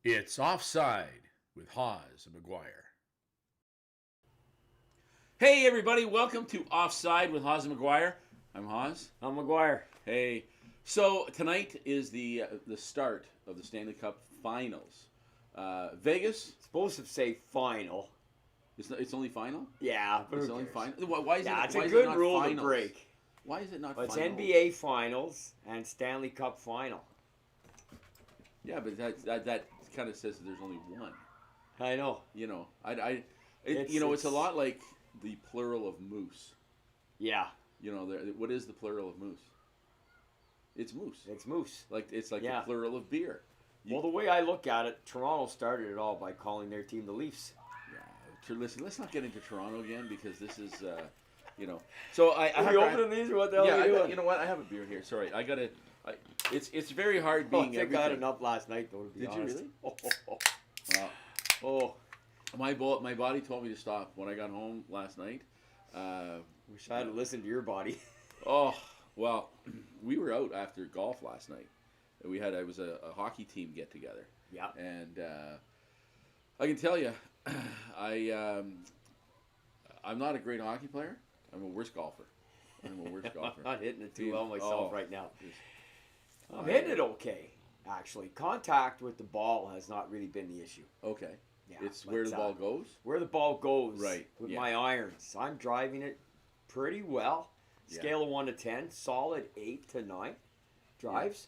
It's Offside with Hawes and Maguire. Hey everybody, welcome to Offside with Hawes and Maguire. I'm Hawes. I'm Maguire. Hey, so tonight is the start of the Stanley Cup Finals. Vegas. Supposed to say final. It's only final. Yeah, but It's only final. Why is yeah, it? it's why a is it good not rule finals? to break. Why is it not? But it's finals? NBA Finals and Stanley Cup Final. Yeah, but that kind of says that there's only one. I know. You know, it's a lot like the plural of moose. Yeah, You know, what is the plural of moose? It's moose. it's Moose. It's like Yeah. the plural of beer. Well, the way I look at it, Toronto started it all by calling their team the Leafs. Yeah. Listen, let's not get into Toronto again because this is, So I Are have you opening these or what the hell are you doing? you know what? I have a beer here. Sorry, I gotta. It's very hard Oh, I being think everything. I had enough last night, though, to be Did you honest. really? Oh, My body told me to stop when I got home last night. wish I had listened to your body. Oh, well, we were out after golf last night. It was a hockey team get together. Yeah. And I can tell you, I'm not a great hockey player. I'm a worse golfer. I'm not hitting it too well myself right now. Just- I'm hitting it okay, actually. Contact with the ball has not really been the issue. Okay. Yeah, It's but, where the ball goes. Where the ball goes, Right, with yeah. my irons. I'm driving it pretty well. Yeah. Scale of 1 to 10, solid 8 to 9 drives.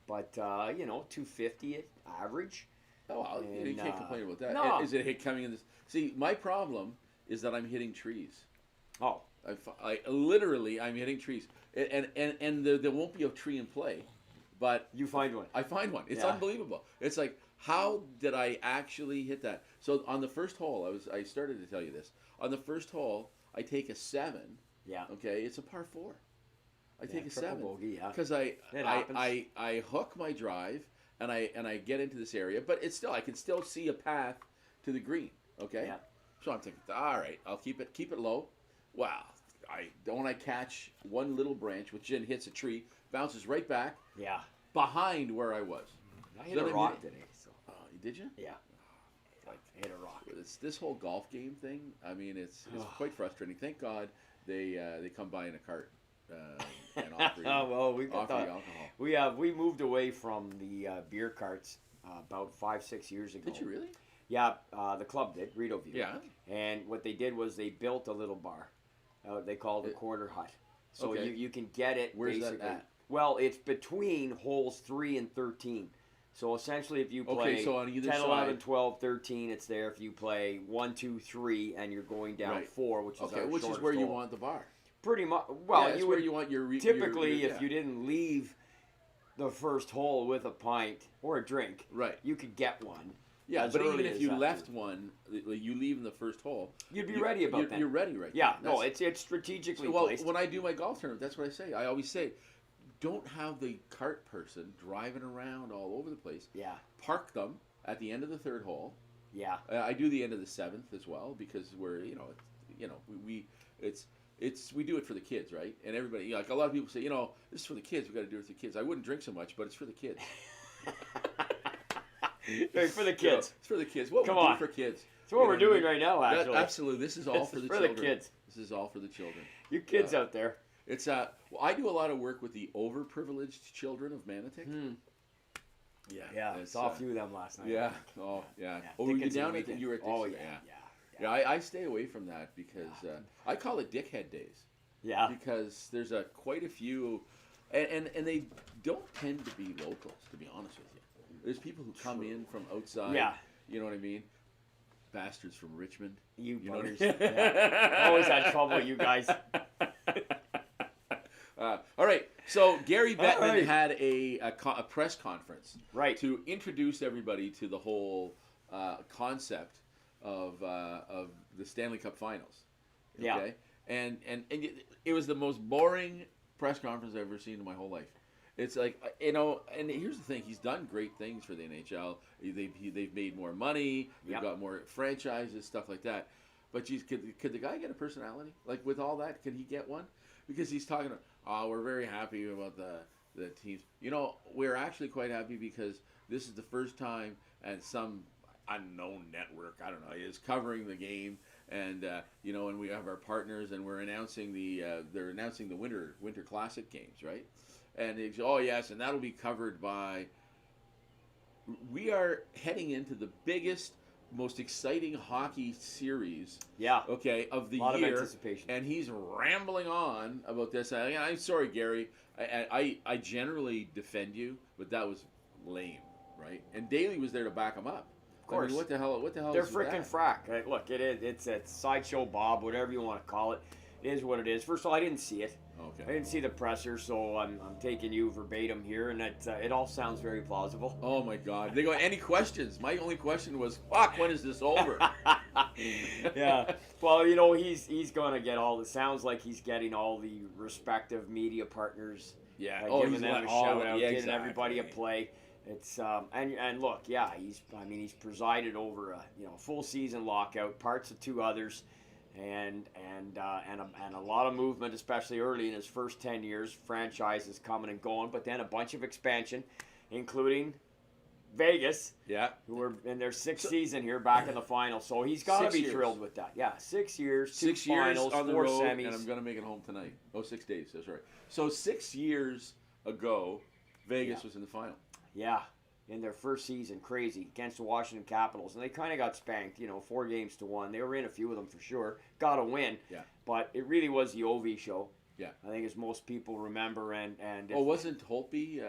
But, 250 average. Oh, well, you And, can't complain about that. no. Is it a hit coming in this? See, my problem is that I'm hitting trees. Oh, I'm hitting trees, and there won't be a tree in play, but you find one. I find one. It's Yeah. unbelievable. It's like, how did I actually hit that? So on the first hole, I started to tell you this. On the first hole, I take a 7. Yeah. Okay, it's a par 4. I take a triple 7 bogey, yeah. because It happens. I hook my drive and I get into this area, but I can still see a path to the green. Okay. Yeah. So I'm thinking, all right, I'll keep it low. Wow. I catch one little branch, which then hits a tree, bounces right back Yeah. behind where I was. I hit Then a I rock hit it. today. So. Did you? Yeah. Like, I hit a rock. It's this whole golf game thing. I mean, it's quite frustrating. Thank God they come by in a cart and offer you, Well, we got offer you the, alcohol. we moved away from the beer carts about 5-6 years ago. Did you really? Yeah, the club did, Rito View. Yeah. And what they did was they built a little bar. They called it a corner hut. So Okay. you can get it Where's basically. that at? Well, it's between holes 3 and 13. So essentially if you play Okay, so on either 10, 11, side. 12, 13, it's there. If you play 1, 2, 3, and you're going down Right. 4, which is Okay, our which is shortest where you hole. want the bar. Pretty much. Yeah, Well, it's you where would you want your typically, your- if you didn't leave the first hole with a pint or a drink, right. you could get one. Yeah, as but even early if as you that. left one, you leave in the first hole. You'd be ready about that. You're ready right Yeah, there. no, That's- it's strategically well, placed. when I do my golf tournament, that's what I say. I always say, don't have the cart person driving around all over the place. Yeah, Park them at the end of the third hole. yeah. I do the end of the 7th as well because we do it for the kids, right? And everybody, like a lot of people say, this is for the kids. We got to do it for the kids. I wouldn't drink so much, but it's for the kids. Hey, for the kids. It's for the kids. What Come we do on. for kids. That's what You we're know doing what I right now, mean? actually. Absolutely. This is all This for is the for children. the kids. This is all for the children. You kids out there. It's well, I do a lot of work with the overprivileged children of Manotick. Yeah, I saw a few of them last night. Yeah. Oh, yeah. Oh, were you Dickens and down at Weekend. you were at Oh, Dixon? yeah. Yeah, I stay away from that because I call it dickhead days. Yeah. Because there's quite a few, and they don't tend to be locals, to be honest with you. There's people who come in from outside. Yeah. You know what I mean? Bastards from Richmond. You know what I'm buggers. saying? Yeah. Always had trouble, you guys. All right. So Gary Bettman right. had a press conference Right. to introduce everybody to the whole concept of the Stanley Cup Finals. Okay? Yeah. And it was the most boring press conference I've ever seen in my whole life. It's like, and here's the thing: he's done great things for the NHL. They've made more money. They've Yep. got more franchises, stuff like that. But geez, could the guy get a personality? Like with all that, can he get one? Because he's talking. We're very happy about the teams. We're actually quite happy because this is the first time and some unknown network, I don't know, is covering the game. And and we have our partners, and we're announcing they're announcing the Winter Classic games, right? And it's, oh yes, and that'll be covered by. We are heading into the biggest, most exciting hockey series, Yeah. okay, of the A lot year. of anticipation. And he's rambling on about this. I'm sorry, Gary. I generally defend you, but that was lame, right? And Daly was there to back him up. Of course. I mean, what the hell? What the hell? They're is freaking that? frack. Look, it is. It's a sideshow Bob, whatever you want to call it. It is what it is. First of all, I didn't see it. I Okay. didn't see the presser, so I'm taking you verbatim here, and it all sounds very plausible. Oh my God! They go. Any questions? My only question was, "Fuck, when is this over?" Yeah. Well, he's going to get sounds like he's getting all the respective media partners. Yeah. Giving he's them let a all- shout out, yeah, giving everybody a exactly. play. It's and look, yeah, he's presided over a full season lockout, parts of two others, and a lot of movement, especially early in his first 10 years. Franchises coming and going, but then a bunch of expansion, including Vegas, Yeah. who are in their sixth season here, back in the final. So he's got to 6 be years. thrilled with that. Yeah, 6 years, 2 6 years finals, on the 4 road, semis. and I'm gonna make it home tonight. Oh, 6 days. That's right. So 6 years ago, Vegas Yeah. was in the final. Yeah, in their first season, crazy, against the Washington Capitals. And they kind of got spanked, 4-1. They were in a few of them for sure. Got a win. Yeah. But it really was the OV show. Yeah. I think as most people remember. And Oh, wasn't Holtby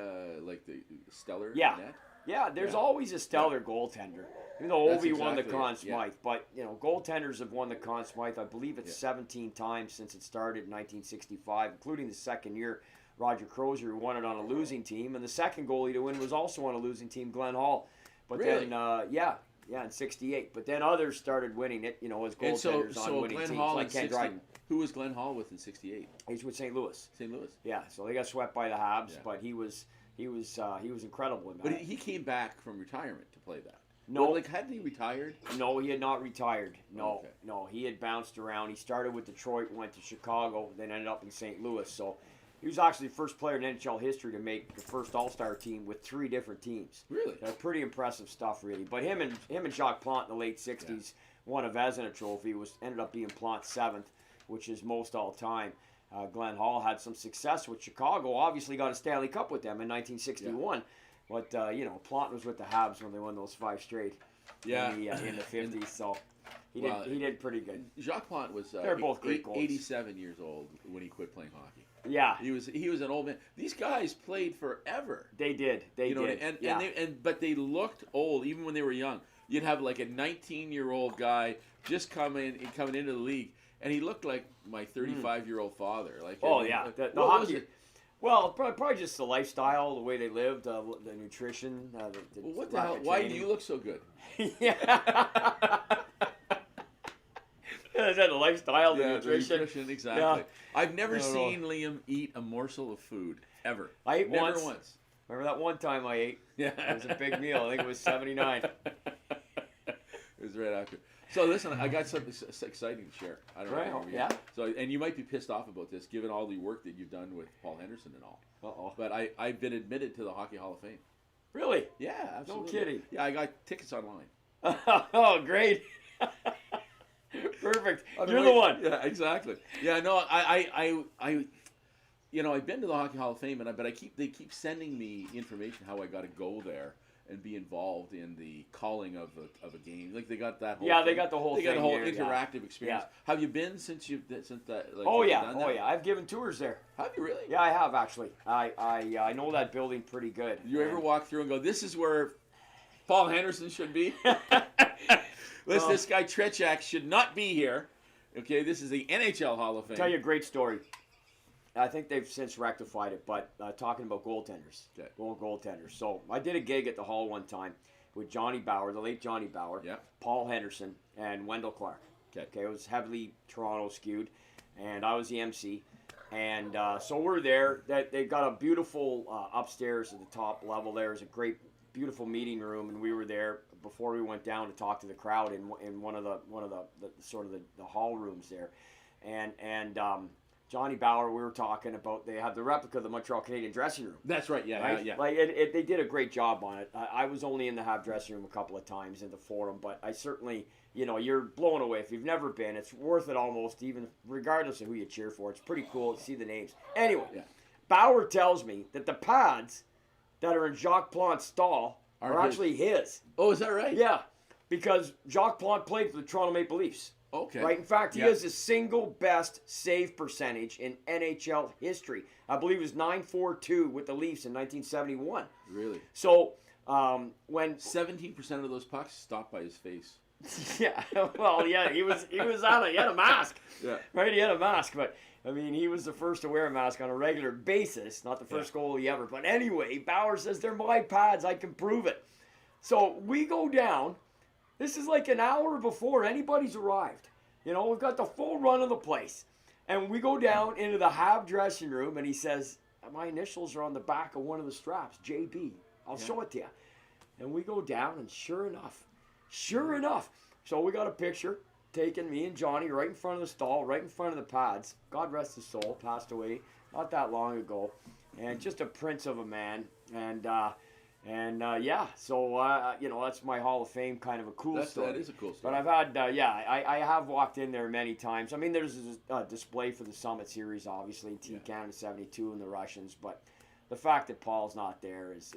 like the stellar? Yeah. In that? yeah, there's Yeah. always a stellar goaltender. Even though That's OV won the exactly Conn it, yeah. Smythe. But, goaltenders have won the Conn Smythe. I believe it's Yeah. 17 times since it started in 1965, including the second year. Roger Crozier, who won it on a losing team, and the second goalie to win was also on a losing team, Glenn Hall. But Really? then, in '68. But then others started winning it, as And goaltenders so on winning Glenn teams, Hall like in Ken 60, Dryden. who was Glenn Hall with in '68? He's with St. Louis. St. Louis. Yeah, so they got swept by the Habs, Yeah. but he was incredible in that. But he came back from retirement to play that. No. Well, hadn't he retired? No, he had not retired. No, Okay. no, he had bounced around. He started with Detroit, went to Chicago, then ended up in St. Louis. So he was actually the first player in NHL history to make the first All-Star team with 3 different teams. Really? Pretty impressive stuff, really. But him and Jacques Plante in the late '60s won a Vezina trophy. Ended up being Plante's 7th, which is most all time. Glenn Hall had some success with Chicago. Obviously, got a Stanley Cup with them in 1961. But Plante was with the Habs when they won those 5 straight. Yeah. In the '50s. So he Well, did pretty good. Jacques Plante was They're both great goalies. 87 years old when he quit playing hockey. Yeah, He was an old man. These guys played forever. they did. They did. But they looked old even when they were young. You'd have like a 19-year-old guy just coming into the league, and he looked like my 35-year-old father. Like, Oh, I mean, yeah. The what was hockey. it? Well, probably just the lifestyle, the way they lived, the nutrition. Well, what the lack hell? of Why do training. you look so good? Yeah. Is that the lifestyle, the Yeah, nutrition? exactly. Yeah. I've never I don't seen Liam eat a morsel of food ever. I ate Never once. once. Remember that one time I ate? Yeah, It was a big meal. I think it was 79. It was right after. So listen, I got something exciting to share. I don't know. Yeah. So, and you might be pissed off about this, given all the work that you've done with Paul Henderson and all. Uh-oh. But I've been admitted to the Hockey Hall of Fame. Really? Yeah, absolutely. kidding. Yeah, I got tickets online. Oh, great. Perfect. I mean, You're the one. Yeah, exactly. Yeah, no, I've been to the Hockey Hall of Fame, but they keep sending me information how I got to go there and be involved in the calling of a game. Like they got that whole. Yeah, thing. they got the whole They got a thing whole there, yeah. interactive experience. Yeah. Have you been since that? Like, Oh you've yeah, done oh that? yeah. I've given tours there. Have you really? Yeah, I have actually. I know that building pretty good. You ever walk through and go, "This is where Paul Henderson should be"? This guy Trechak should not be here. Okay, this is the NHL Hall of Fame. Tell you a great story. I think they've since rectified it, but talking about goaltenders, Okay. goaltenders. So I did a gig at the Hall one time with Johnny Bauer, the late Johnny Bauer, Yeah. Paul Henderson, and Wendell Clark. Okay. It was heavily Toronto skewed, and I was the MC. And so we're there. They got a beautiful upstairs at the top level. There's a great, beautiful meeting room, and we were there before we went down to talk to the crowd in one of the sort of the hall rooms there, and Johnny Bauer, we were talking about, they have the replica of the Montreal Canadian dressing room. That's right. Yeah, Right? yeah. Like they did a great job on it. I was only in the Hab dressing room a couple of times in the Forum, but I certainly, you're blown away. If you've never been, it's worth it almost, even regardless of who you cheer for. It's pretty cool to see the names. Anyway, Yeah. Bauer tells me that the pads that are in Jacques Plante's stall are actually his. Oh, is that right? Yeah, because Jacques Plante played for the Toronto Maple Leafs. Okay. Right. In fact, he has the single best save percentage in NHL history. I believe it was .942 with the Leafs in 1971. Really? So when 17% of those pucks stopped by his face. yeah, well, yeah, he had a mask. Yeah. Right, he had a mask, but I mean, he was the first to wear a mask on a regular basis. Not the first goalie ever, but anyway, Bauer says they're my pads. I can prove it. So we go down. This is like an hour before anybody's arrived. We've got the full run of the place. And we go down into the Hab dressing room, and he says, my initials are on the back of one of the straps, JB. I'll show it to you. And we go down, and sure enough. So we got a picture taking me and Johnny right in front of the stall, right in front of the pads. God rest his soul, passed away not that long ago. And just a prince of a man. So that's my Hall of Fame kind of a cool story. That is a cool story. But I've had, I have walked in there many times. I mean, there's a display for the Summit Series, obviously, Team Canada 72 and the Russians. But the fact that Paul's not there is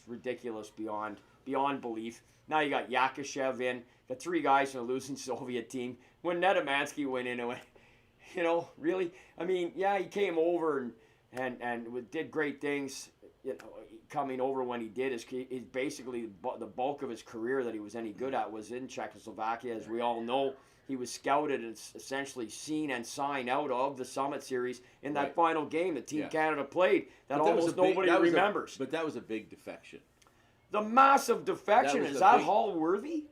ridiculous beyond belief. Now you got Yakushev in, got three guys from a losing Soviet team. When Nedemansky went in, it went, really? I mean, he came over and did great things. Coming over when he did is basically the bulk of his career that he was any good at was in Czechoslovakia. As we all know, he was scouted and essentially seen and signed out of the Summit Series in that final game that Team Canada played that almost nobody remembers. But that was a big defection. The massive defection, is that Hall worthy?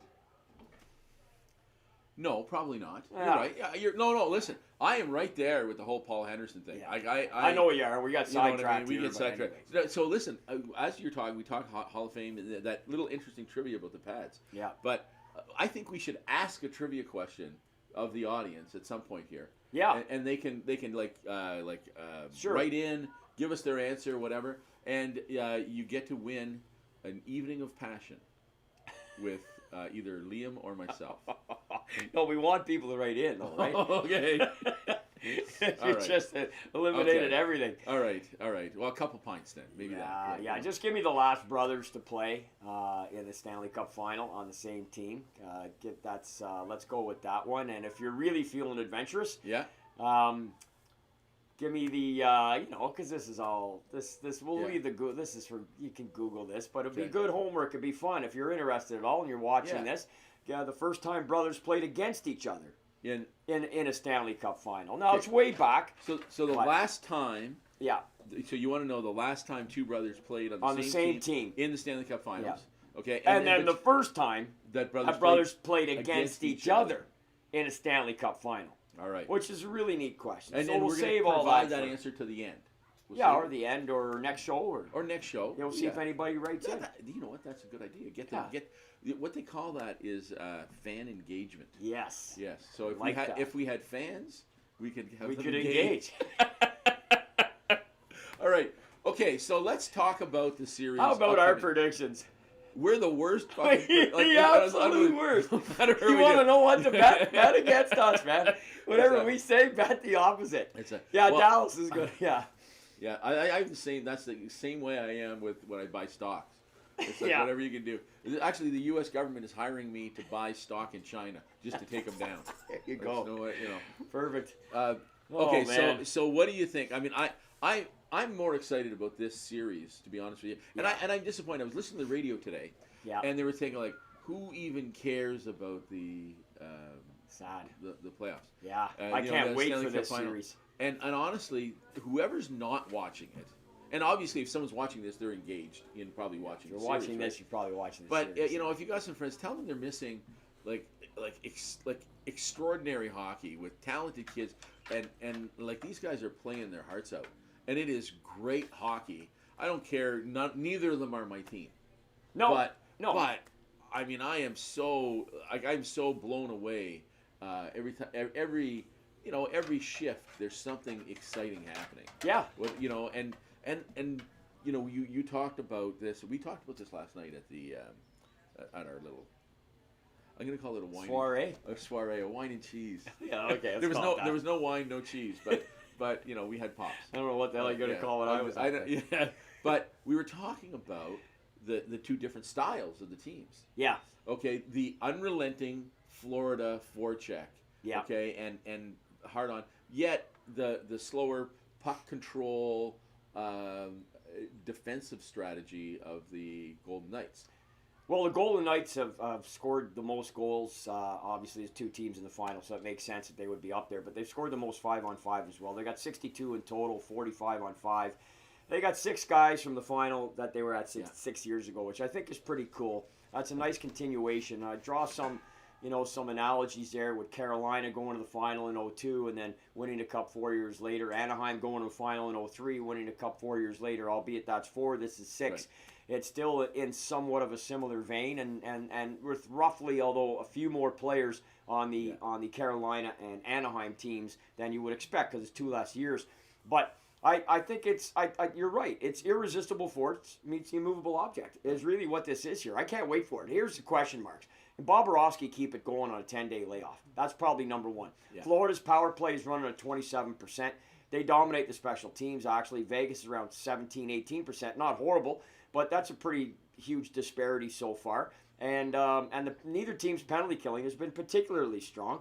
No, probably not. Yeah. You're right. Yeah, no. Listen, I am right there with the whole Paul Henderson thing. Yeah. I know you are. We got sidetracked. We get sidetracked. Anyway. So listen, as you're talking, we talk Hall of Fame, that little interesting trivia about the pads. Yeah. But I think we should ask a trivia question of the audience at some point here. Yeah. And they can sure. write in, give us their answer, whatever, and you get to win an evening of passion with either Liam or myself. No, we want people to write in, though, right? Okay. You just eliminated everything. All right. Well, a couple pints then, maybe that. Yeah. Just give me the last brothers to play in the Stanley Cup Final on the same team. Let's go with that one. And if you're really feeling adventurous, give me the because this is all this will leave the this is for you can Google this, but it'd be good homework. It'd be fun if you're interested at all and you're watching this. Yeah, the first time brothers played against each other in a Stanley Cup Final. Now it's way back. So the last time. Yeah. So you want to know the last time two brothers played on the same team in the Stanley Cup Finals? Yeah. Okay. And then the first time that brothers played against each other in a Stanley Cup Final. All right. Which is a really neat question. And so we'll save all that answer to the end. Or the end, or next show, or next show. You'll see if anybody writes in. You know what? That's a good idea. Get what they call that is fan engagement. Yes. So if we had fans, we could engage. All right. Okay. So let's talk about the series. How about our predictions? We're the worst. The absolute worst. You want to know what to bet? Bet against us, man. Whatever we say, bet the opposite. Dallas is good. Yeah. Yeah, I have the same. That's the same way I am with when I buy stocks. It's like whatever you can do. Actually, the U.S. government is hiring me to buy stock in China just to take them down. There you go. So, Perfect. Okay, so what do you think? I mean, I'm more excited about this series, to be honest with you. And I'm disappointed. I was listening to the radio today, and they were saying like, who even cares about the the playoffs? Yeah, I can't wait for this series. And honestly, whoever's not watching it, and obviously if someone's watching this, they're engaged in probably watching. If you're watching this, you're probably watching. But if you got some friends, tell them they're missing like extraordinary hockey with talented kids, and like these guys are playing their hearts out, and it is great hockey. I don't care. Neither of them are my team. But I mean, I'm so blown away every every shift there's something exciting happening. Yeah. And you talked about this. We talked about this last night at the at our little. I'm gonna call it a wine soiree, a wine and cheese. Yeah, okay. There was no wine, no cheese, but we had pops. I don't know what the hell you're gonna call it. Yeah, but we were talking about the two different styles of the teams. Yeah. Okay, the unrelenting Florida forecheck. Yeah. Okay, and hard on. Yet the slower puck control, defensive strategy of the Golden Knights. Well, the Golden Knights have scored the most goals. Obviously, there's two teams in the final, so it makes sense that they would be up there. But they've scored the most 5-on-5 as well. They got 62 in total, 45 on 5. They got 6 guys from the final that they were at 6 years ago, which I think is pretty cool. That's a nice continuation. Draw some analogies there with Carolina going to the final in 2002 and then winning the Cup 4 years later. Anaheim going to the final in 2003, winning the Cup 4 years later, albeit that's 4, this is 6. Right. It's still in somewhat of a similar vein, and with roughly, although a few more players on the Carolina and Anaheim teams than you would expect because it's 2 less years. But I think you're right. It's irresistible force meets the immovable object is really what this is here. I can't wait for it. Here's the question marks. And Bobrovsky keep it going on a 10-day layoff. That's probably number one. Yeah. Florida's power play is running at 27%. They dominate the special teams, actually. Vegas is around 17, 18%. Not horrible, but that's a pretty huge disparity so far. And neither team's penalty killing has been particularly strong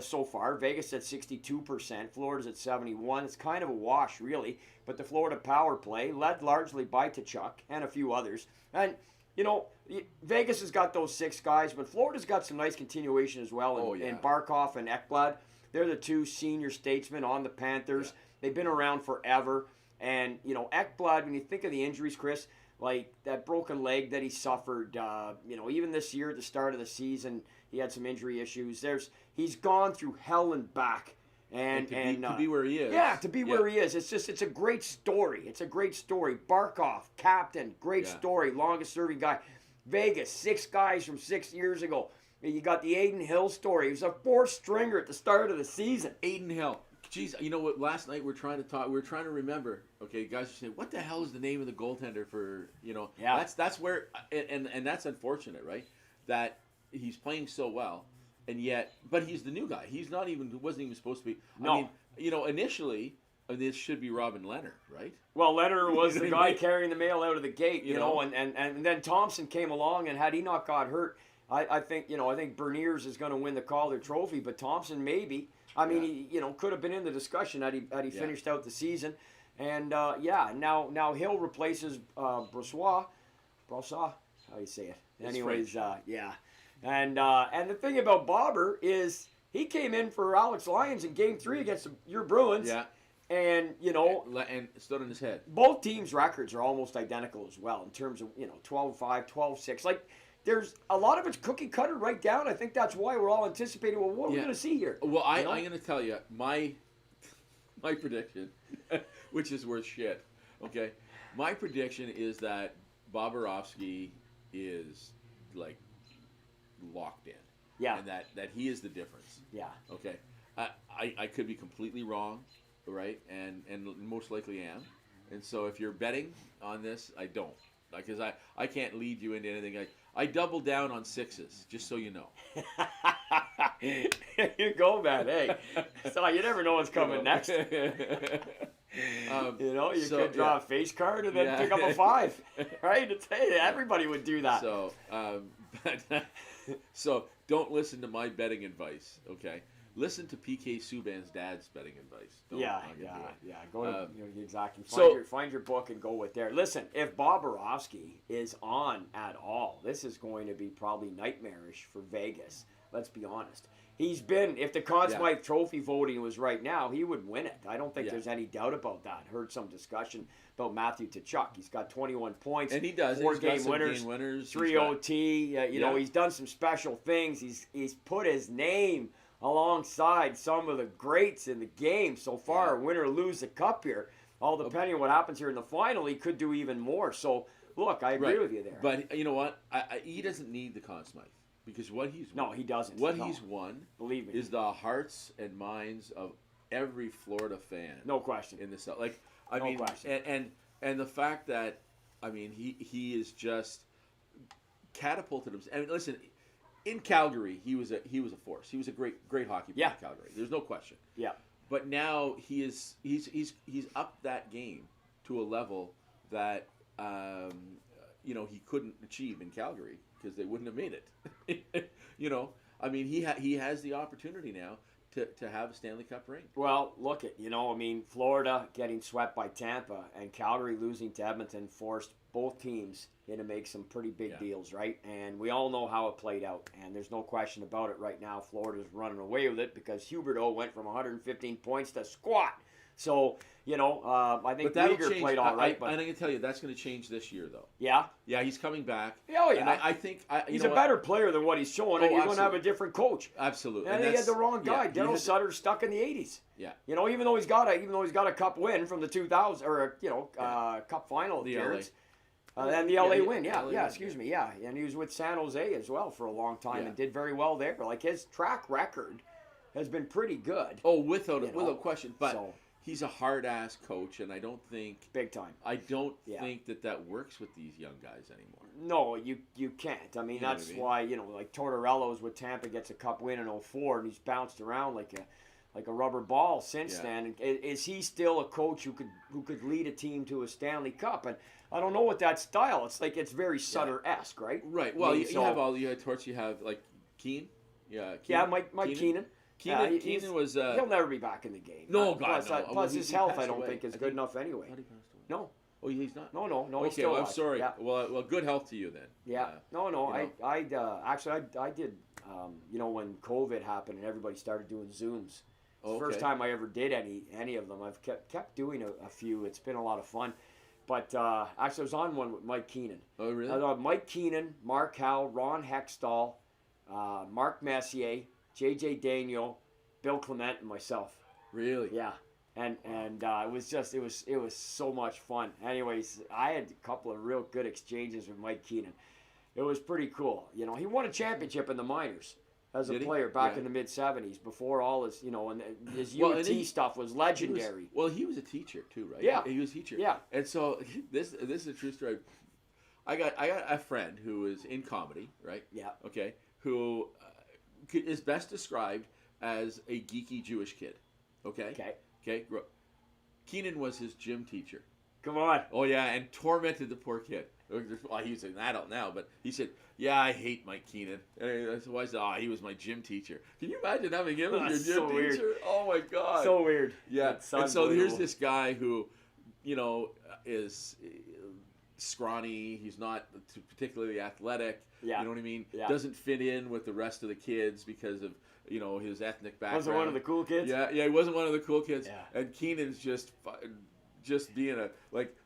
so far. Vegas at 62%. Florida's at 71. It's kind of a wash, really. But the Florida power play, led largely by Tkachuk and a few others. And Vegas has got those 6 guys, but Florida's got some nice continuation as well. In Barkov and Ekblad, they're the 2 senior statesmen on the Panthers. Yeah. They've been around forever. And, Ekblad, when you think of the injuries, Chris, like that broken leg that he suffered, even this year at the start of the season, he had some injury issues. He's gone through hell and back. And to be where he is. Yeah, to be where he is. It's a great story. It's a great story. Barkov, captain, great story, longest serving guy. Vegas, 6 guys from 6 years ago. You got the Aiden Hill story. He was a 4th stringer at the start of the season. Aiden Hill. Jeez, you know what? Last night we're trying to remember. Okay, guys are saying, what the hell is the name of the goaltender for? Yeah. That's where, and that's unfortunate, right? That he's playing so well. And yet, but he's the new guy. Wasn't even supposed to be. No. I mean, initially, this should be Robin Leonard, right? Well, Leonard was the guy carrying the mail out of the gate, and then Thompson came along, and had he not got hurt, I think Berniers is going to win the Calder Trophy, but Thompson maybe. He could have been in the discussion had he finished out the season, and now Hill replaces Brossoit, how do you say it? Anyways, And the thing about Bobber is he came in for Alex Lyons in Game 3 against your Bruins. Yeah. And, and stood on his head. Both teams' records are almost identical as well in terms of, 12-5, 12-6. Like, there's a lot of it's cookie cutter right down. I think that's why we're all anticipating, well, what are we going to see here? Well, I'm going to tell you, my prediction, which is worth shit, okay? My prediction is that Bobrovsky is, like, locked in. Yeah. And that he is the difference. Yeah. Okay. I could be completely wrong, right? And most likely am. And so if you're betting on this, I don't. Because I can't lead you into anything. I double down on 6s, just so you know. You go, man. Hey. So you never know what's coming next. You could draw a face card and then pick up a 5. Right? Everybody would do that. So, so don't listen to my betting advice, okay? Listen to PK Subban's dad's betting advice. Go to exactly. Find your book and go with there. Listen, if Bobrovsky is on at all, this is going to be probably nightmarish for Vegas. Let's be honest. He's been, if the Conn Smythe Trophy voting was right now, he would win it. I don't think there's any doubt about that. Heard some discussion about Matthew Tkachuk. He's got 21 points. And he does. 4 game winners, 3 OT. He's done some special things. He's put his name alongside some of the greats in the game so far. Win or lose the cup here. All depending on what happens here in the final, he could do even more. So, look, I agree with you there. But you know what? He doesn't need the Conn Smythe. because what he's No, he doesn't. what No. he's won Believe me. is the hearts and minds of every Florida fan. No question. In the South, like I No mean, question. and the fact that I mean he is just catapulted himself. I mean, listen, in Calgary he was a force. He was a great hockey player in Calgary. There's no question. Yeah. But now he's upped that game to a level that he couldn't achieve in Calgary because they wouldn't have made it. I mean he has the opportunity now to have a Stanley Cup ring. Well, look at, Florida getting swept by Tampa and Calgary losing to Edmonton forced both teams to make some pretty big deals, right? And we all know how it played out, and there's no question about it right now. Florida's running away with it because Huberdeau went from 115 points to squat. So, I think Uyghur played all right. I can tell you that's going to change this year, though. Yeah? Yeah, he's coming back. Oh, yeah. And I think he's a better player than what he's showing, and you're going to have a different coach. Absolutely. And he had the wrong guy. Daryl Sutter's stuck in the 80s. Yeah. Even though he's got a cup win from the 2000 or cup final appearance. And the LA win, excuse me, and he was with San Jose as well for a long time and did very well there. Like his track record has been pretty good. Oh, without question. But he's a hard-ass coach, and I don't think big time. I don't think that works with these young guys anymore. No, you can't. I mean, that's why like Tortorella's with Tampa gets a cup win in 2004, and he's bounced around like a rubber ball since then. Is he still a coach who could lead a team to a Stanley Cup? And I don't know what that style. It's like it's very Sutter-esque, right? Right. Well, you have all you Torts. You have like Keane. Yeah. Mike Keenan. Keenan was. He'll never be back in the game. No, God, no. Plus his health, I don't think is good enough anyway. He passed away. No. Oh, he's not. No. Okay, He's still I'm sorry. Yeah. Well, good health to you then. Yeah. I did. When COVID happened and everybody started doing Zooms. It's the first time I ever did any of them. I've kept doing a few. It's been a lot of fun. But actually, I was on one with Mike Keenan. Oh, really? I was Mike Keenan, Mark Howe, Ron Hextall, Mark Messier, J.J. Daniel, Bill Clement, and myself. Really? Yeah. And it was so much fun. Anyways, I had a couple of real good exchanges with Mike Keenan. It was pretty cool. He won a championship in the minors as a player back in the mid-'70s before all his, and his UT stuff was legendary. He was a teacher too, right? Yeah. He was a teacher. Yeah. And so this is a true story. I got a friend who is in comedy, right? Yeah. Okay. Who is best described as a geeky Jewish kid. Okay. Okay. Keenan was his gym teacher. Come on. Oh yeah, and tormented the poor kid. Well, he's an adult now, but he said, "Yeah, I hate Mike Keenan." And I said, "Why?" He said, he was my gym teacher. Can you imagine having him as your gym teacher? Weird. Oh my God. So weird. Yeah. And so here's this guy who, is scrawny. He's not particularly athletic. Yeah. You know what I mean? Yeah. Doesn't fit in with the rest of the kids because of his ethnic background. Wasn't one of the cool kids. Yeah. He wasn't one of the cool kids. Yeah. And Keenan's just being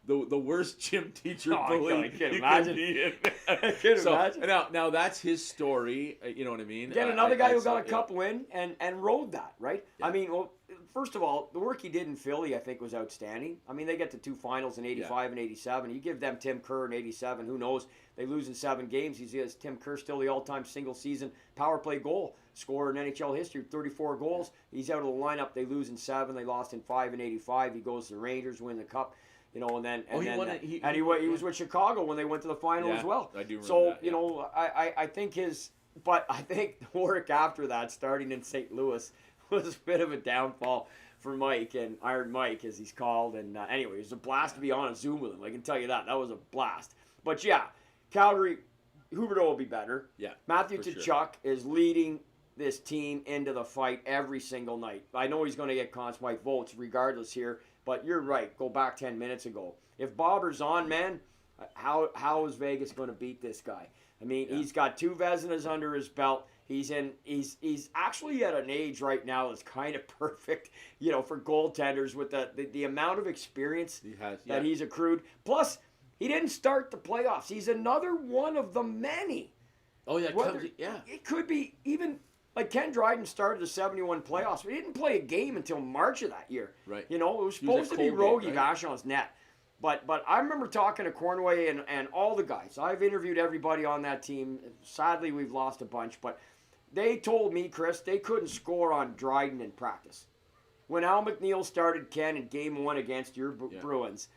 the worst gym teacher I can't imagine. I can't imagine. Now that's his story. You know what I mean? Again, another guy who got a cup win and rode that, right? Yeah. I mean, well, first of all, the work he did in Philly, I think, was outstanding. I mean, they get to 2 finals in 85 and 87. You give them Tim Kerr in 87, who knows? They lose in 7 games. He's Tim Kerr still the all-time single-season power play goal scorer in NHL history, 34 goals. He's out of the lineup. They lose in 7. They lost in 5 and 85. He goes to the Rangers, win the cup. He was with Chicago when they went to the final as well. I do remember so, that, I think I think the work after that, starting in St. Louis, was a bit of a downfall for Mike, and Iron Mike, as he's called. And anyway, it was a blast to be on a Zoom with him. I can tell you that. That was a blast. But yeah, Calgary, Huberdeau will be better. Yeah, Matthew Tkachuk is leading this team into the fight every single night. I know he's going to get Conn Smythe votes regardless here, but you're right. Go back 10 minutes ago. If Bobber's on, man, how is Vegas going to beat this guy? I mean, he's got 2 Vezinas under his belt. He's actually at an age right now that's kind of perfect, for goaltenders with the amount of experience that he's accrued. Plus, he didn't start the playoffs. He's another one of the many. Oh yeah, It could be even. Like Ken Dryden started the 71 playoffs, but he didn't play a game until March of that year. Right. It was supposed to be Rogie Vachon's net. But I remember talking to Cornway and all the guys. I've interviewed everybody on that team. Sadly, we've lost a bunch, but they told me, Chris, they couldn't score on Dryden in practice. When Al McNeil started Ken in game 1 against your Bruins,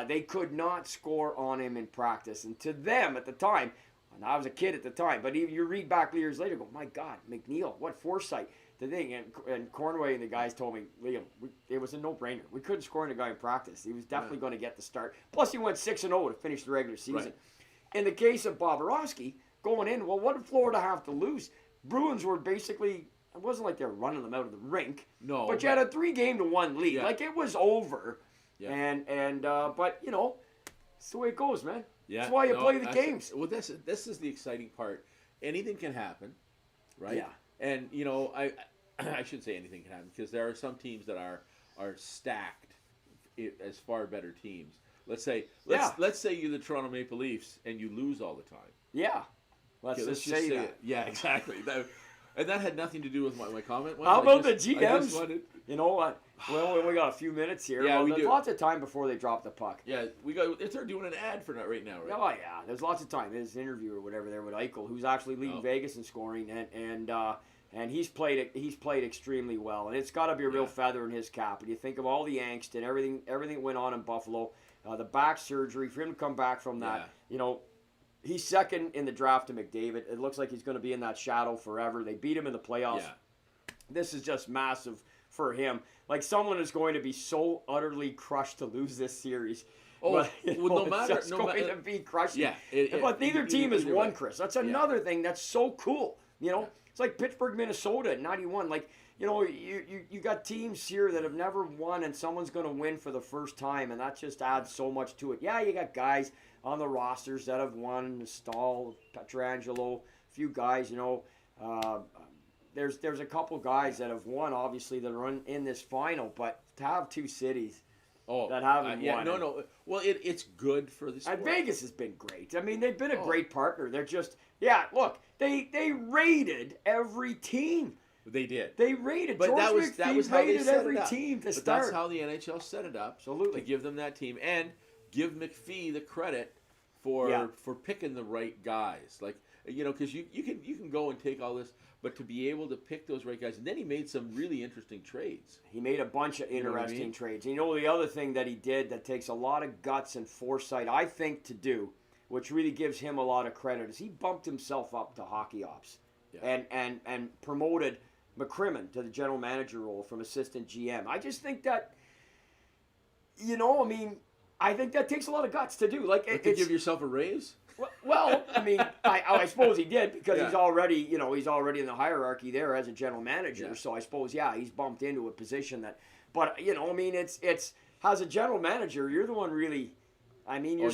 they could not score on him in practice. And to them at the time, and I was a kid at the time, but even you read back years later, go, my God, McNeil, what foresight. The thing, and Cornway and the guys told me, Liam, it was a no-brainer. We couldn't score on a guy in practice. He was definitely going to get the start. Plus, he went 6-0 to finish the regular season. Right. In the case of Bobrovsky, going in, well, what did Florida have to lose? Bruins were basically, it wasn't like they were running them out of the rink. No. But you had a 3-1 lead. Yeah. Like, it was over. Yeah. But, you know, it's the way it goes, man. Yeah. That's why you play the games. Well, this is the exciting part. Anything can happen, right? Yeah. And, you know, I shouldn't say anything can happen because there are some teams that are stacked as far better teams. Let's say you're the Toronto Maple Leafs and you lose all the time. Yeah. Let's just say that. It. Yeah, exactly. And that had nothing to do with my comment. How about the GMs? I just wanted... You know what? Well, we got a few minutes here. Yeah, well, we there's do. lots of time before they drop the puck. Yeah, they're doing an ad for that right now, right? Oh yeah, there's lots of time. There's an interview or whatever there with Eichel, who's actually leading Vegas in scoring, and he's played extremely well, and it's got to be a real feather in his cap. And you think of all the angst and everything that went on in Buffalo, the back surgery for him to come back from that. You know, he's second in the draft to McDavid. It looks like he's going to be in that shadow forever. They beat him in the playoffs. Yeah. This is just massive for him. Like, someone is going to be so utterly crushed to lose this series. Oh, no matter, it's going to be crushing. Yeah, but neither team has won, Chris. That's another thing that's so cool. You know, it's like Pittsburgh, Minnesota in '91. Like, you know, you got teams here that have never won, and someone's going to win for the first time, and that just adds so much to it. Yeah, you got guys on the rosters that have won, Stahl, Pietrangelo, a few guys, you know. There's a couple guys that have won, obviously, that are in this final, but to have two cities that haven't won. No. Well, it's good for the sport. And Vegas has been great. I mean, they've been a great partner. They're just, look, they rated every team. They did. They rated. But George that was how rated they set every it up. team to but start. That's how the NHL set it up. Absolutely. To give them that team and give McPhee the credit for picking the right guys. Like, you know, because you can go and take all this. But to be able to pick those right guys, and then he made some really interesting trades. He made a bunch of interesting trades. And you know, the other thing that he did that takes a lot of guts and foresight, I think, to do, which really gives him a lot of credit, is he bumped himself up to hockey ops and promoted McCrimmon to the general manager role from assistant GM. I just think that, you know, I mean, I think that takes a lot of guts to do. Like, to give yourself a raise? Well, I mean, I suppose he did because he's already in the hierarchy there as a general manager. Yeah. So I suppose, he's bumped into a position that. But you know, I mean, it's as a general manager, you're the one really. I mean,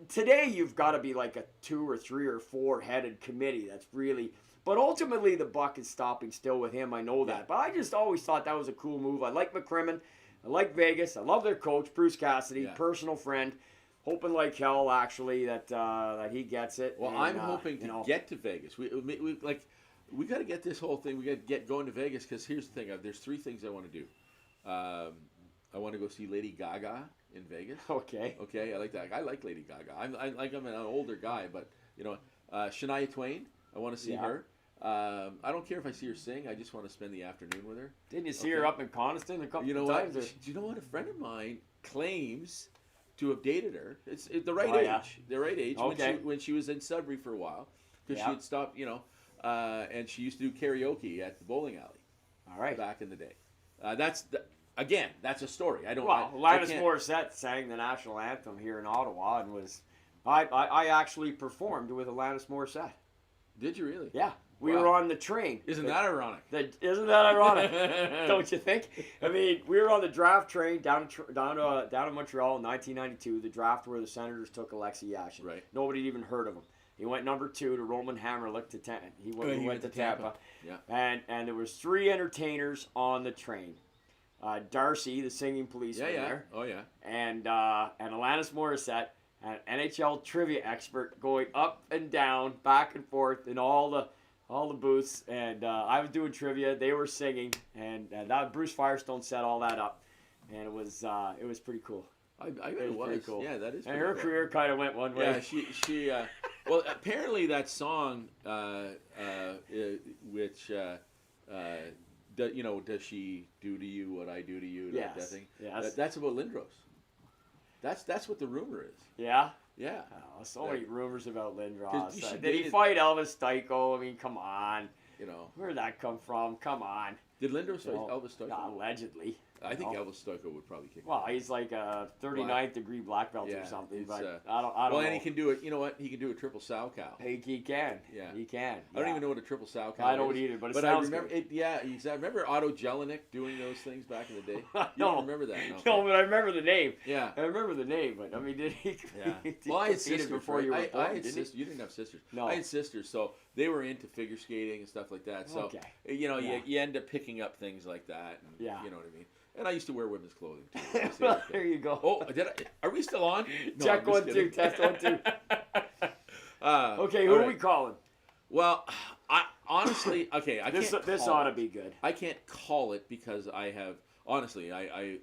today you've got to be like a 2 or 3 or 4 headed committee. That's really. But ultimately, the buck is stopping still with him. I know that. But I just always thought that was a cool move. I like McCrimmon. I like Vegas. I love their coach, Bruce Cassidy, personal friend. Hoping like hell, actually, that he gets it. Well, and, I'm hoping to get to Vegas. We got to get this whole thing. We got to get going to Vegas because here's the thing. There's 3 things I want to do. I want to go see Lady Gaga in Vegas. Okay. I like that. I like Lady Gaga. I'm an older guy, but you know, Shania Twain. I want to see her. I don't care if I see her sing. I just want to spend the afternoon with her. Didn't you see her up in Coniston a couple of times? Do you know what? A friend of mine claims to have dated her. It's the right age. Yeah. The right age. Okay. When she was in Sudbury for a while, because she had stopped, you know, and she used to do karaoke at the bowling alley. All right. Back in the day. That's a story. I don't. Well, Alanis Morissette sang the national anthem here in Ottawa, and I actually performed with Alanis Morissette. Did you really? Yeah. We were on the train. Isn't that ironic? Isn't that ironic? Don't you think? I mean, we were on the draft train down to Montreal in 1992, the draft where the Senators took Alexei Yashin. Right. Nobody had even heard of him. He went number 2 to Roman Hamrlik to Tampa. He went to Tampa. Yeah. And there was 3 entertainers on the train. Darcy, the singing policeman there. Oh, yeah. And Alanis Morissette, an NHL trivia expert, going up and down, back and forth in all the booths, and I was doing trivia. They were singing, and that Bruce Firestone set all that up, and it was pretty cool. I bet it That's was. pretty cool. Yeah, that is. And pretty her cool. career kind of went one way. Yeah, she. Well, apparently that song, which, does she do to you what I do to you? Yes. That thing. Yes. That's about Lindros. That's what the rumor is. Yeah. Yeah. Oh, so many rumors about 'Cause Lindros. she Did he dated- fight Elvis Styko? I mean, come on. You know. Where'd that come from? Come on. Did Lindros fight No, Elvis Stoiko? Allegedly. I think No. Elvis Stoiko would probably kick. Well, he's like a 39th degree black belt Yeah, or something, it's, but uh, I don't Well, know. and he can do it. You know what? He can do a triple sow cow. He can. Yeah. He can. I don't even know what a triple sow cow I don't is. either, but it But sounds I remember good. it. Yeah, I remember Otto Jelinek doing those things back in the day. You No. don't remember that? No, No, but I remember the name. Yeah. I remember the name, but I mean, did he? Yeah. he Well, I had competed sisters before right? you were I born, had didn't he? sisters. You didn't have sisters. No. I had sisters, so they were into figure skating and stuff like that. So Okay. you Yeah. you end up picking up things like that. And, Yeah. You know what I mean? And I used to wear women's clothing too. Well, there you go. Oh, are we still on? No, Check I'm just 1 2, kidding. test 1 2. Okay, who all are right. we calling? Well, I honestly, okay, I This can't. this call ought to it. be good. I can't call it because I have honestly, I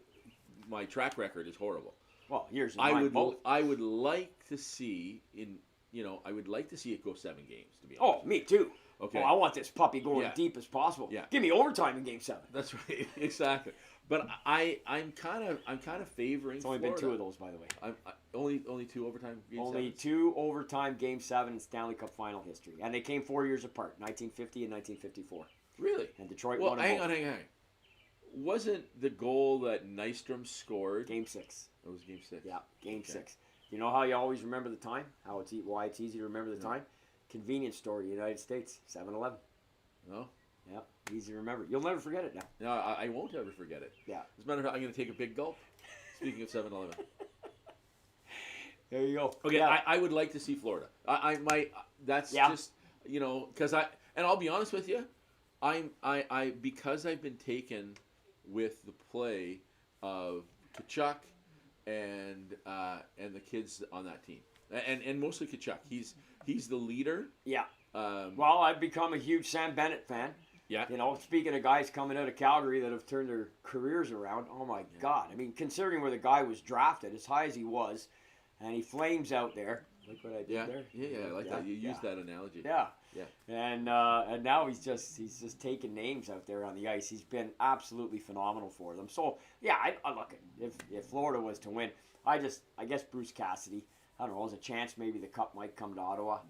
my track record is horrible. Well, yours and I mine would both. I would like to see I would like to see it go 7 games to be Oh, honest. me too. Okay. Oh, I want this puppy going Yeah. deep as possible. Yeah. Give me overtime in Game 7. That's right, exactly. But I'm kind of favoring. It's only Florida. been 2 of those, by the way. Only 2 overtime games. Only 2 overtime Game 7 in Stanley Cup final history, and they came 4 years apart, 1950 and 1954. Really? And Detroit Well, won them hang both. on. Wasn't the goal that Nystrom scored? Game 6. It was game 6. Yeah, Game Okay. 6. You know how you always remember the time? Why it's easy to remember the time? Convenience store, United States, 7-Eleven. No. Yeah, easy to remember. You'll never forget it now. No, I won't ever forget it. Yeah. As a matter of fact, I'm going to take a big gulp. Speaking of 7-Eleven. There you go. Okay, Yeah. I would like to see Florida. That's Yeah. just because I'll be honest with you, because I've been taken with the play of Kachuk and the kids on that team, and mostly Kachuk. He's the leader. Yeah. Um, Well, I've become a huge Sam Bennett fan. yeah. You know, speaking of guys coming out of Calgary that have turned their careers around, oh my God. I mean, considering where the guy was drafted, as high as he was, and he flames out there. Look what I did Yeah. there. Yeah. I like that. You used that analogy. Yeah. Yeah. And now he's just taking names out there on the ice. He's been absolutely phenomenal for them. So yeah, I look if Florida was to win, I guess Bruce Cassidy. I don't know. There's a chance maybe the cup might come to Ottawa.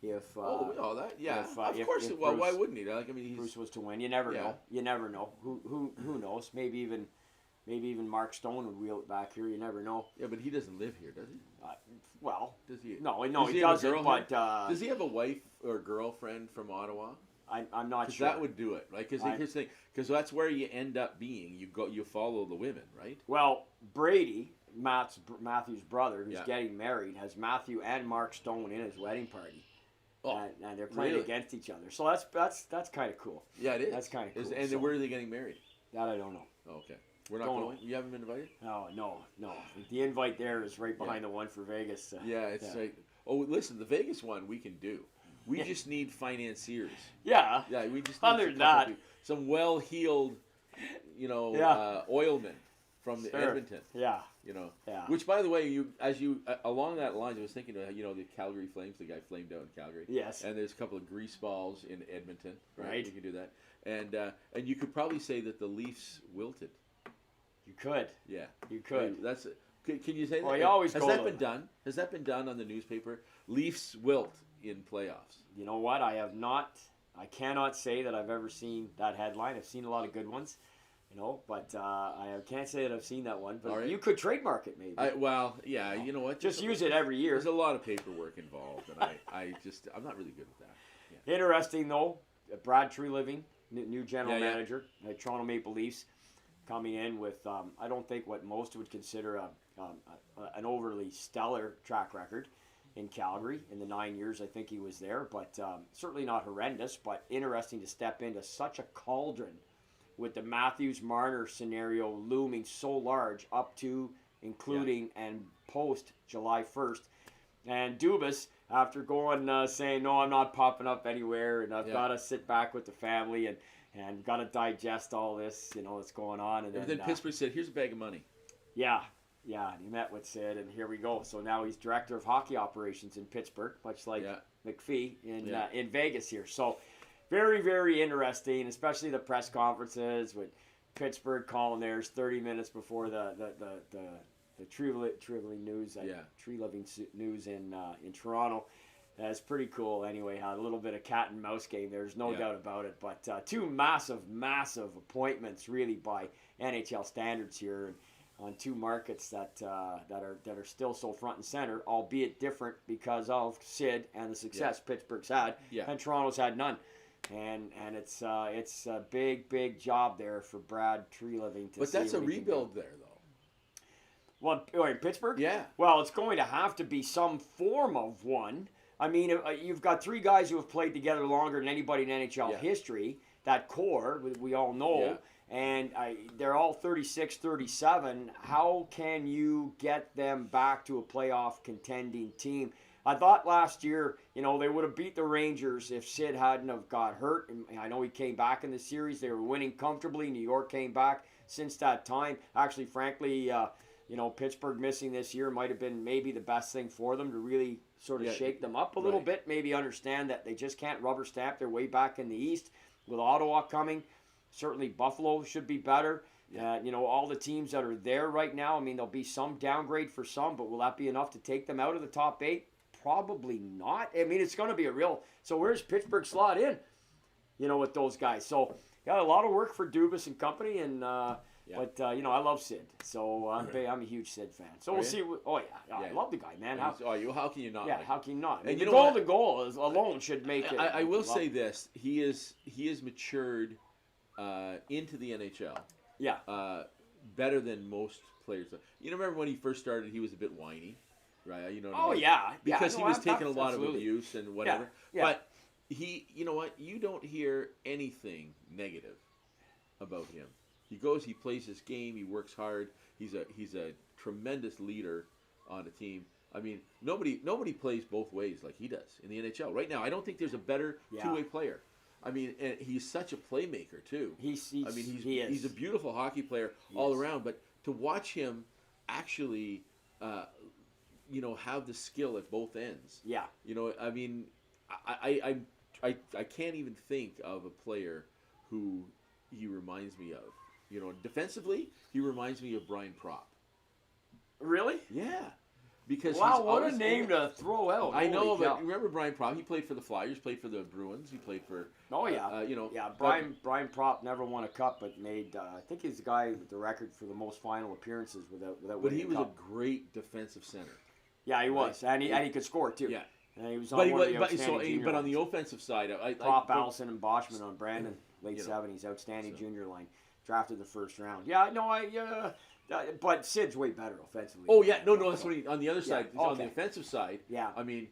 If That. Yeah. if, of if- course. if Well, why Bruce- wouldn't he? Like, I mean, he's Bruce was to win, you never Yeah. know. You never know. Who knows? Maybe even Mark Stone would wheel it back here. You never know. yeah, but he doesn't live here, does he? Well, Does he? no, Does he he have a doesn't. girl But Does he have a wife or girlfriend from Ottawa? I'm not Because sure. that would do it, right? Because here's the thing, because that's where you end up being. You follow the women, right? Well, Brady, Matthew's brother, who's Yeah. getting married, has Matthew and Mark Stone in his wedding party, Oh, and they're playing really? against each other. So that's kind of cool. Yeah, it is. That's kinda cool, And so- where are they getting married? That I don't know. Oh, okay, we're not Don't going. You haven't been invited? No. The invite there is right behind the one for Vegas. Yeah, it's like. Oh, listen, the Vegas one we can do. We just need financiers. Yeah. Yeah, we just need Other some than that- couple people- some well-heeled, Yeah. oilmen from the Sure. Edmonton. Yeah. Yeah. Which, by the way, along that line, I was thinking of the Calgary Flames. The guy flamed out in Calgary. Yes. And there's a couple of grease balls in Edmonton. Right. You can do that, and you could probably say that the Leafs wilted. You could. Yeah. You could. That's. Can you say Well, that? you always Has go that to- been done? Has that been done on the newspaper? Leafs wilt in playoffs. You know what? I have not. I cannot say that I've ever seen that headline. I've seen a lot of good ones, but I can't say that I've seen that one. But All right. you could trademark it, maybe. Yeah. You know what? Just use it every year. There's a lot of paperwork involved, and I'm not really good with that. Yeah. Interesting though. Brad Treliving, new general Yeah, yeah. manager, Toronto Maple Leafs, coming in with I don't think what most would consider an overly stellar track record in Calgary in the 9 years I think he was there, but certainly not horrendous. But interesting to step into such a cauldron with the Matthews-Marner scenario looming so large up to, including, and post July 1st. And Dubas, after going saying, no, I'm not popping up anywhere, and I've got to sit back with the family and got to digest all this, that's going on. And And then Pittsburgh said, "Here's a bag of money." Yeah. Yeah, and he met with Sid, and here we go. So now he's director of hockey operations in Pittsburgh, much like McPhee in Vegas here. So very, very interesting, especially the press conferences with Pittsburgh calling theirs 30 minutes before the tree living news in Toronto. That's pretty cool. Anyway, had a little bit of cat and mouse game. There's no doubt about it. But two massive appointments, really, by NHL standards here, on two markets that are still so front and center, albeit different because of Sid and the success Pittsburgh's had, and Toronto's had none. And it's a big job there for Brad Treliving to. But that's a rebuild there, though. Well, in Pittsburgh? Yeah. Well, it's going to have to be some form of one. I mean, you've got three guys who have played together longer than anybody in NHL history. That core, we all know, and they're all 36, 37. How can you get them back to a playoff contending team? I thought last year, they would have beat the Rangers if Sid hadn't have got hurt. And I know he came back in the series. They were winning comfortably. New York came back since that time. Actually, frankly, Pittsburgh missing this year might have been maybe the best thing for them to really sort of shake them up a little bit. Maybe understand that they just can't rubber stamp their way back in the East. With Ottawa coming, certainly Buffalo should be better. All the teams that are there right now, I mean, there'll be some downgrade for some, but will that be enough to take them out of the top 8? Probably not. I mean, it's going to be a real. So where's Pittsburgh slot in? With those guys. So got a lot of work for Dubas and company, and but I love Sid, so I'm a huge Sid fan. So we'll see. I love the guy, man. How can you not? Yeah, how can you not? I mean, and the golden goal alone should make it. I will say this: he is matured into the NHL. Yeah. Better than most players. Remember when he first started, he was a bit whiny. Right, because he was taking a lot of abuse and whatever. Yeah. But he, you don't hear anything negative about him. He goes, he plays his game, he works hard. He's a tremendous leader on a team. I mean, nobody plays both ways like he does in the NHL right now. I don't think there's a better two-way player. I mean, and he's such a playmaker too. He's a beautiful hockey player all around. But to watch him actually. Have the skill at both ends. Yeah. I mean, I can't even think of a player who he reminds me of. Defensively, he reminds me of Brian Propp. Really? Yeah. Because what a name to throw out. I know, but remember Brian Propp? He played for the Flyers, played for the Bruins, he played for. Oh yeah. Brian Propp never won a cup, but made. I think he's the guy with the record for the most final appearances without winning a cup. But he was a great defensive center. Yeah, he was, and he could score too. Yeah, and he was on but on the offensive side, Propp, Allison, and Boschman on Brandon, late '70s, outstanding junior line, drafted the first round. Yeah, no, but Sid's way better offensively. Oh yeah, no, that's what on the other side. On the offensive side. Yeah, I mean,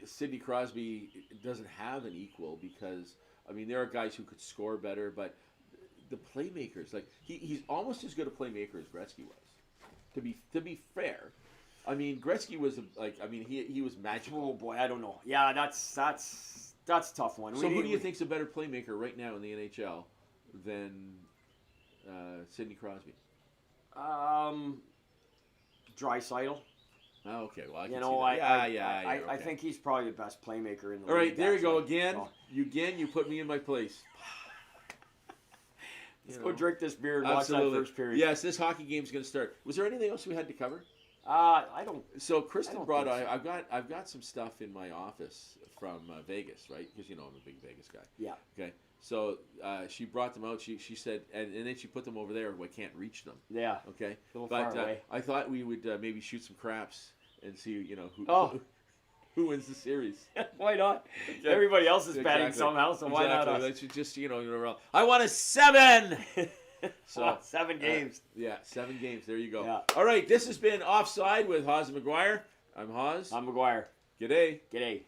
Sidney Crosby doesn't have an equal because there are guys who could score better, but the playmakers, like he's almost as good a playmaker as Gretzky was. To be fair. I mean, Gretzky was he was magical. Oh boy, I don't know. Yeah, that's a tough one. So who do you think's a better playmaker right now in the NHL than Sidney Crosby? Draisaitl. Oh, okay. Well, I think he's probably the best playmaker in the league. All right, there you go again. You put me in my place. Let's go drink this beer and watch that first period. Yes, this hockey game's going to start. Was there anything else we had to cover? I don't. So Kristen brought. I've got some stuff in my office from Vegas, right? Because I'm a big Vegas guy. Yeah. Okay. So she brought them out. She said, and then she put them over there where I can't reach them. Yeah. Okay. A little far away. I thought we would maybe shoot some craps and see who wins the series. Why not? Okay. Everybody else is betting somehow, so why not us? Let's just I want a 7. So 7 games. 7 games. There you go. Yeah. All right, this has been Offside with Hawes and Maguire. I'm Hawes. I'm Maguire. G'day. G'day.